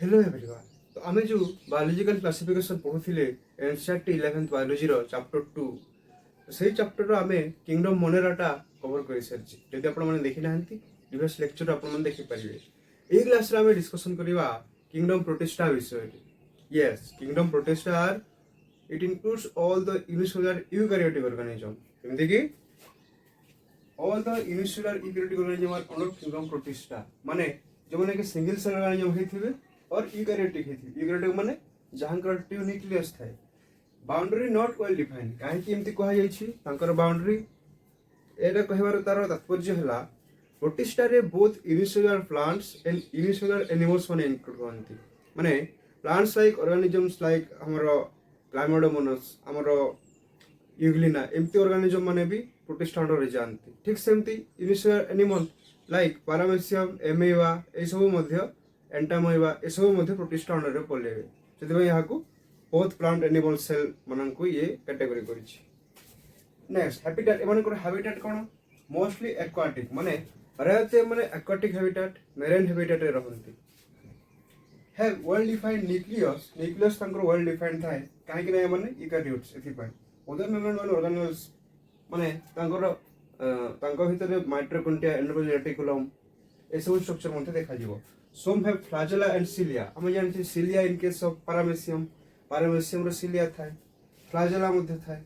Hello everyone. तो आमे जो बायोलॉजिकल क्लासिफिकेशन पढ़ुथिले एनसीईआरटी 11th बायोलॉजी रो चैप्टर 2 सही चैप्टर रो आमे किंगडम मोनेराटा कवर करि सरछि। जदि आपण माने देखि नाहंती प्रीवियस लेक्चर आपण माने देखि परिबे। एई क्लास रे आमे डिस्कशन करिवा किंगडम प्रोटिस्टा विषय रे। Yes, kingdom protista or it includes all the unicellular eukaryotic organism. जेमति कि all the unicellular eukaryotic organism are under kingdom protista माने जो माने कि सिंगल सेल ऑर्गेनिज्म हेथिबे और यूकैरियोटिक हेथिबे। यूकैरियोटिक माने जहांकर ट्यू न्यूक्लियस थाए। बाउंड्री नॉट वेल डिफाइंड काहे कि एमति कहै जाइ छी तांकर बाउंड्री एटा कहबार तार तात्पर्य हला प्रोटिस्टा रे both unicellular plants and unicellular animals माने इंक्लूड होंती। माने प्लांट्स लाइक ऑर्गेनिजम्स लाइक हमरो क्लाइमोडोमोनास हमरो यूग्लिना एमती ऑर्गेनिज्म माने भी प्रोटिस्टा अंडर रे जानती। ठीक सेमती यूनिसेलुलर एनिमल लाइक पैरामेसियम एमेवा ए सब मध्य एंटामोइबा ए सब मध्य प्रोटिस्टा अंडर रे पलेबे। सेति भाई याकू बोथ प्लांट एनिमल सेल मननकु ये कैटेगरी करिछि। नेक्स्ट हैबिटेट एमानकर हैबिटेट कोन मोस्टली एक्वाटिक माने रहते माने एक्वाटिक हैबिटेट मेरीन हैबिटेट रे रहंती। Have well defined nucleus nucleus तांकर वेल डिफाइंड थाए काहे कि नै माने यूकैरियोट्स एथि पाई अदर मेम्ब्रेन वाले ऑर्गेनेल्स माने तांकर भितर माइटोकॉन्ड्रिया एंडोप्लाज्मिक रेटिकुलम ए सब स्ट्रक्चर मध्ये देखा जिवो। Some have flagella and cilia. हम जानते cilia in case of paramecium रो सिलिया थाए, फ्लैजेला मध्ये थाए।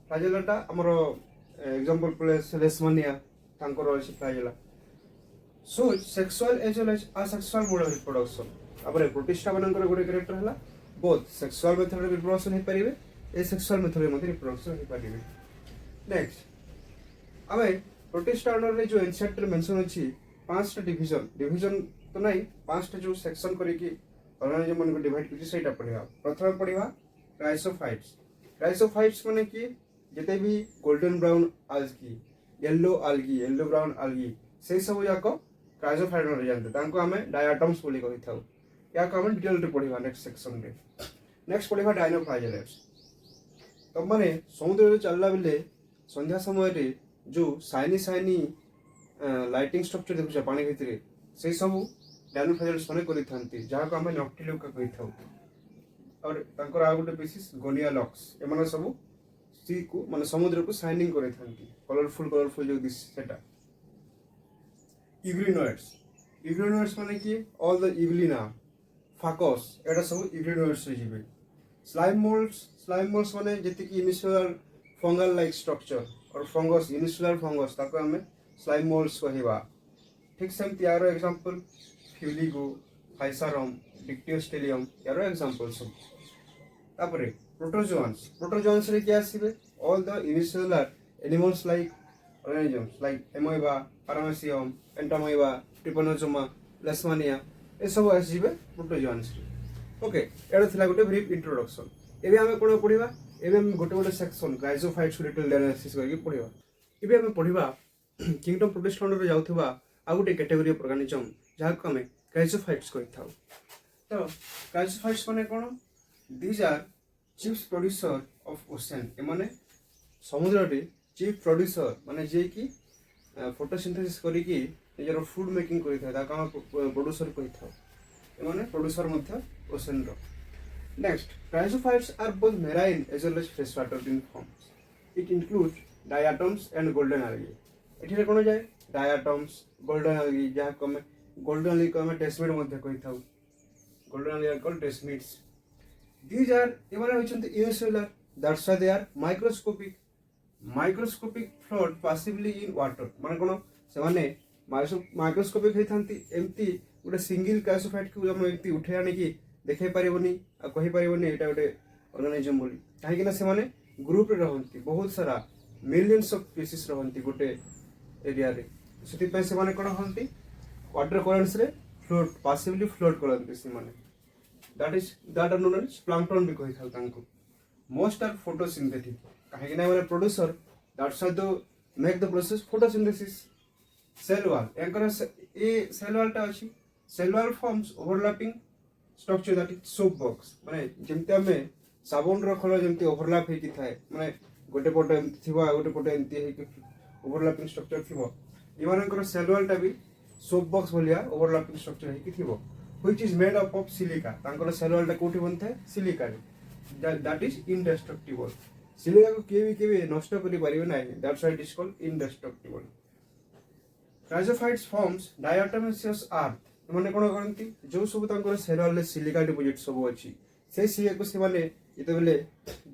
फ्लैजेलाटा हमरो एग्जांपल प्लेस लेशमानिया तांकर अछि flagella. So sexual as well as asexual mode of reproduction. अपरे प्रोटिस्टा मनकर गोटे कैरेक्टर हला बोथ सेक्सुअल मेथड रे रिप्रोडक्शन हे परिबे एसेक्सुअल मेथड मध्ये रिप्रोडक्शन हो पारिबे। नेक्स्ट आमे प्रोटिस्टा अंडर रे जो एनसीईआरटी मेंशन अछि पांचटा डिवीजन तो नहीं पांचटा जो सेक्शन करी कि ऑर्गेनिज्म मन को डिवाइड करछि सेटा पढिबा। प्रथम पढिबा क्राइसोफाइट्स माने कि जते भी golden brown algae yellow brown algae से सब याको क्राइसोफाइट रे जानते तांको हमें डायटम्स बोली कहि थाउ। याको हम डिटेल रे पढिबा नेक्स्ट सेक्शन रे। नेक्स्ट पढिबा डायनोफ्लाजेलेट्स। तो माने समुद्र रे चलला बेले संध्या समय रे जो साइनी लाइटिंग स्ट्रक्चर देखुछ पानी भितरे से सब डायनोफ्लाजेलेट्स माने करि थांती जहा को हम नॉक्टिल्यूका कहि थाउ। और तांकर आ गोटे स्पीसीज गोनियालॉक्स ए माने सब सी को माने समुद्र को शाइनिंग करि थांती कलरफुल जो दिस सेटा। यूग्लिनोइड्स माने कि ऑल द यूग्लिना फाकस एटा सब यूग्लिनोइड्स रे जिवे। स्लाइम मोल्ड्स माने जति कि यूनिसेलुलर फंगल लाइक स्ट्रक्चर और फंगस यूनिसेलुलर फंगस ताको हमें स्लाइम मोल्ड्स कहबा। ठीक सेम यारो एग्जांपल फ्यूलिगो फाइसारम डिक्टियोस्टेलियम यारो एग्जांपल सब। तापरे प्रोटोजोआंस रे क्या आसीबे all the unicellular animals like organisms like amoeba paramecium entamoeba trypanosoma leishmania ए सब आसीबे प्रोटोजोआंस रे। ओके एटा थिला गोटे ब्रीफ इंट्रोडक्शन। एबे हमें कोन पढिबा एबे हम गोटे सेक्शन क्राइसोफाइट्स डिटेल एनालिसिस करके पढिबा। एबे हमें पढिबा किंगडम प्रोटिस्टा अंडर जाउथबा आ गोटे कैटेगरी ऑफ ऑर्गेनिज्म जाहाको हमें क्राइसोफाइट्स कहि थाउ। तो क्राइसोफाइट्स माने कोन these are chief producer of ocean. ए माने समुद्र रे चीफ प्रोड्यूसर माने जे कि फोटोसिंथेसिस करी कि निजर फूड मेकिंग करि था ता का प्रोड्यूसर कहि थाउ। ए माने प्रोड्यूसर मध्ये ओशन रो। Next, chrysophytes are both marine as well as freshwater in forms. It includes diatoms and golden algae. एठिरे कोन जाय diatoms, golden algae जहा को हम golden algae को हम टेस्टमेट मध्ये कहि थाउ। golden algae called टेस्टमेट्स। These are एमाने होचंती unicellular, that's why they are microscopic float passively in water। माने कोन से माने माइक्रोस्कोपिक हे थांती एम्ति गोटे सिंगल क्राइसोफाइट को हम एम्ति उठे आने की देखाई पारिबनी आ कहि पारिबनी एटा गोटे ऑर्गेनिज्म बोली काहे कि ना से माने ग्रुप रे रहंती बहुत सारा मिलियंस ऑफ स्पीसीज रहंती गोटे एरिया रे। सेति पे से माने कोन रहंती वाटर करंट्स रे फ्लोट पासिवली फ्लोट करंती से माने that are known as plankton भी कहि थाउ तांको। मोस्ट आर फोटोसिंथेटिक काहे कि ना माने producer that's why the make the process photosynthesis. Cell wall एकर ए सेल वॉल टा अछि cell wall forms overlapping structure that is soap box माने जेमते हमें साबुन रखलो जेमते ओवरलैप हे कि थाए माने गोटे पटे थिबा गोटे पटे एंती हे कि ओवरलैपिंग स्ट्रक्चर थिबो। इमानकर सेल वॉल टा भी सोप बॉक्स बोलिया ओवरलैपिंग स्ट्रक्चर हे कि थिबो। which is made up of silica ତାଙ୍କର ସେଲ୍ ୱାଲ୍ ଟା କୋଉଠି ବନିଥାଏ ସିଲିକାରେ that is indestructible ସିଲିକା କୁ କେବେ ନଷ୍ଟ କରି ପାରିବେ ନାହିଁ that's why it is called indestructible Rhizophytes forms diatomaceous earth ମାନେ କଣ କରନ୍ତି ଯୋଉ ସବୁ ତାଙ୍କର ସେଲ୍ ୱାଲ୍ ରେ ସିଲିକା डिपॉजिट ସବୁ ଅଛି ସେ ସିଲିକା କୁ ସେମାନେ ଯେତେବେଳେ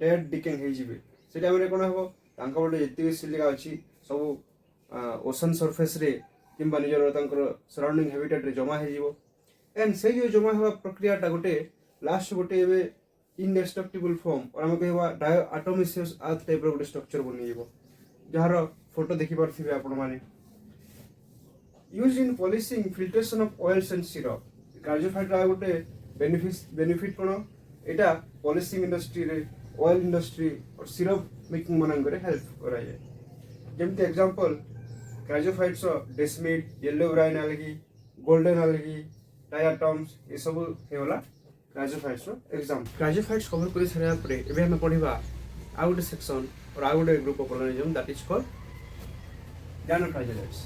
ଡେଡ୍ ଡିକେଂ ହେଇଯିବେ ସେଟା ମାନେ କଣ ହବ ତାଙ୍କ ଗୋଟେ ଯେତିକି ସିଲିକା ଅଛି ସବୁ ओशन सरफेस रे किंबा निजर तांकर सराउंडिंग हैबिटेट रे जमा हे जीवो एंड से जो जमा हेबा प्रक्रिया टा गोटे लास्ट गोटे एबे इनडेस्ट्रक्टिबल फॉर्म और हम कहबा डायटोमेसियस अर्थ टाइप रो गोटे स्ट्रक्चर बनि जीवो जहार फोटो देखि परथिबे आपण माने use in polishing filtration of oils and syrup chrysophyte रा गोटे बेनिफिट कोन एटा पॉलिशिंग इंडस्ट्री रे ऑयल इंडस्ट्री और सिरप मेकिंग मनन करे हेल्प करा जाय जेमते example chrysophytes desmid yellow brown algae golden algae diatoms ये सब हेला क्राइजोफाइट्स एग्जांपल क्राइजोफाइट्स कवर कर सारा परे एबे हम पढिबा आ गुटे सेक्शन और आ गुटे group of organism that is called dinoflagellates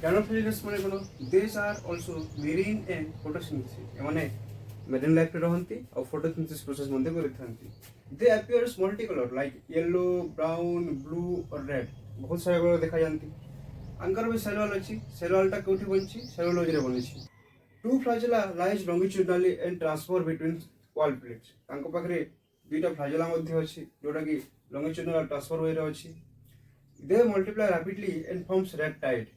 dinoflagellates माने कोन this are also marine and photosynthesis माने मेरीन लाइफ रे रहंती और फोटोसिंथेसिस प्रोसेस मध्ये करथांती they appears multi colour like yellow brown blue और रेड बहुत सारा कलर देखा जानती अंकर में सेल वाल अछि सेल वाल टा कोठी बनछि सेलुलोज रे बनछि two flagella lies longitudinally and transverse between wall plates तांको पाखरे दुईटा फ्लैजेला मध्ये अछि जोटा कि लॉन्गिट्यूडनल ट्रांसफर वे रे अछि they multiply rapidly and forms red tide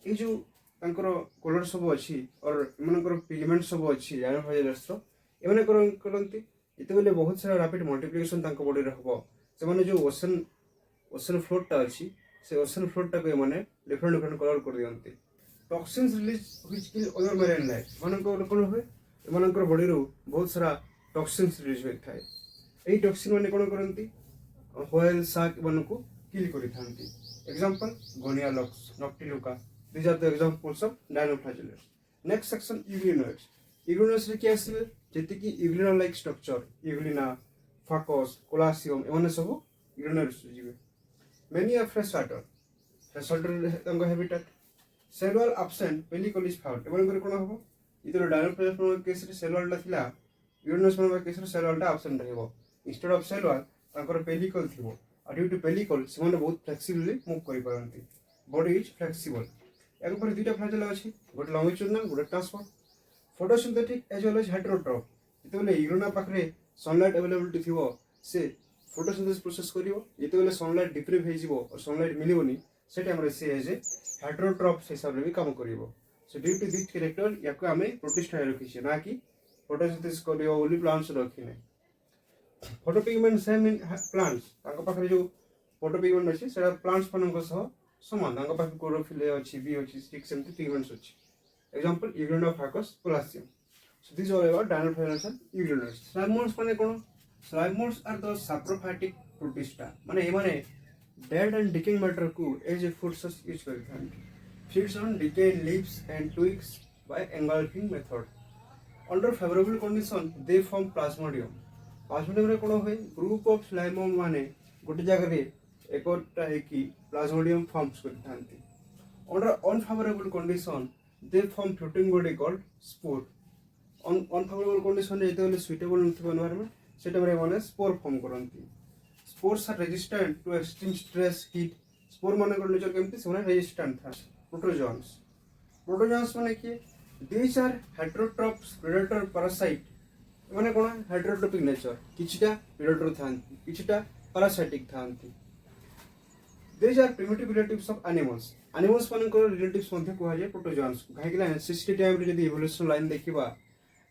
ए जो तांकर कलर सब अछि और मनकर पिगमेंट सब अछि गैनोफ्लाजेलेट्स रो एमने करंती इतबेले बहुत सारा रैपिड मल्टीप्लिकेशन तांको बॉडी रे हबो से माने जो ओशन फ्लोट टा अछि से ओशन फ्लोट टा के माने डिफरेंट कलर कर दियंती toxins release which kill other marine life मानको कोन होय मानकर बॉडी रो बहुत सारा टॉक्सिन्स रिलीज होय थाए एई टॉक्सिन माने कोन करंती व्हेल शार्क मानको किल करि थांती example gonyaulax noctiluca these are the examples of dinoflagellates next section euglenoids euglenoids रे के आसीबे जेति कि euglena like structure euglena phacus colacium एमने सब यूग्लिनोइड्स जीवे मेनी ऑफ फ्रेश वाटर तंग habitat cell wall absent pellicle is found एमने करे कोन हबो इधर डायनोफ्लाजेलेट्स केस रे सेल वॉल ला थिला यूग्लिनोइड्स मन केस रे सेल वॉल टा एब्सेंट रहबो इंस्टेड ऑफ सेल वॉल तांकर पेलिकल थिबो और ड्यू टू पेलिकल सेमने बहुत फ्लेक्सिबली मूव करि परंती बॉडी इज फ्लेक्सिबल एक पर दुईटा फ्लैजेला अछि गोटे लॉन्गिट्यूडनल गोटे transverse photosynthetic as well as heterotroph जेतेबेले यूग्लिना पाखरे सनलाइट अवेलेबिलिटी थिबो से फोटोसिंथेसिस प्रोसेस करिवो जेतेबेले सनलाइट डिप्रिव हे जिवो और सनलाइट मिलिबोनी से टाइम रे से एज ए हेटेरोट्रॉफ से हिसाब रे भी काम करिवो so due to this character याको हमें प्रोटिस्ट है रखिछे ना कि फोटोसिंथेसिस करिवो ओनली प्लांट्स रखिने फोटोपिगमेंट सेम इन प्लांट्स तांको पाखरे जो फोटोपिगमेंट अछि सेटा प्लांट्स पनक सह समान तांको पाखरे क्लोरोफिल अछि बी अछि स्टिक सेमति पिगमेंट्स अछि example euglena phacus colacium so these are about dinoflagellates and euglenoids slagmodes माने कोन slagmodes are the saprophytic protista माने ए माने dead and decaying matter को as a food source use करथान feeds on decayed leaves and twigs by engulfing method under favorable condition they form plasmodium रे कोन होय group of स्लाइमोम माने गोटे जगह रे एकोटा है कि प्लाज्मोडियम फॉर्म्स करथांती under unfavorable condition they form floating body called spore unfavorable condition रे जेते suitable नथिबो एनवायरनमेंट सेटा रे माने स्पोर फॉर्म करंती spores are resistant to extreme stress heat spore माने को नेचर केमति से माने रेजिस्टेंट था प्रोटोजोन्स माने कि these are heterotrophs predator parasite माने कोन हेटेरोट्रोपिक नेचर किछटा प्रेडेटर थांती किछटा पैरासाइटिक थांती these are primitive relatives of animals माने को रिलेटिव्स मध्ये को हाजे प्रोटोजोन्स काहेकि सिस्टी टाइम रे जदी इवोल्यूशन लाइन देखिबा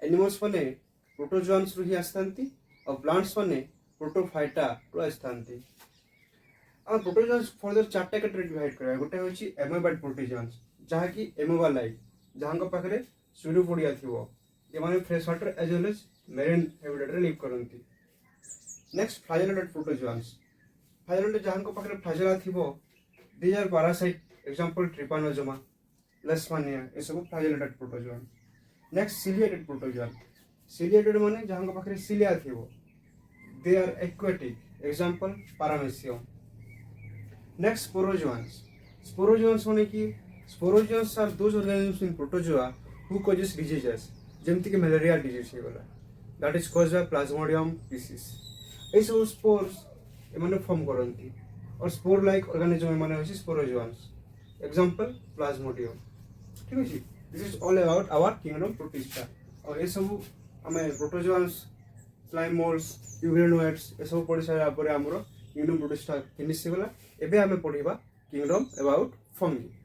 एनिमल्स माने प्रोटोजोन्स रु ही आस्थांती और प्लांट्स माने प्रोटोफाइटा रु आस्थांती आ प्रोटोजोन्स फर्दर चारटा कैटेगरी डिवाइड करा गोटे होची एमोबाइड प्रोटोजोन्स जहा कि एमोबा लाइक जहां पाखरे सुडोपोडिया थिवो जे माने fresh water as well as marine habitat रे लिव करंती नेक्स्ट फ्लैजेलेटेड प्रोटोजोन्स फ्लैजेलेटेड जहां पाखरे फ्लैजेला थिवो these are parasite example trypanosoma leishmania ए सब flagellated protozoan next ciliated protozoan ciliated माने जहां पाखरे सिलिया थिवो they are aquatic example paramecium next sporozoans माने कि sporozoans are those organisms in protozoa who causes diseases जेमती कि मलेरिया डिजीज हो गला that is caused by Plasmodium disease ए सब स्पोर्स एमाने फॉर्म करंती और स्पोर लाइक ऑर्गेनिज्म एमाने होछि स्पोरोजोआन्स एग्जांपल प्लाज्मोडियम ठीक अछि this is all about our kingdom Protista और ए सब हमें प्रोटोजोआन्स स्लाइम मोल्ड्स यूग्रेनोइड्स ए सब पढ़ी सारा पर हमरो किंगडम प्रोटिस्टा फिनिश गला एबे हमें पढ़िबा किंगडम अबाउट फंगी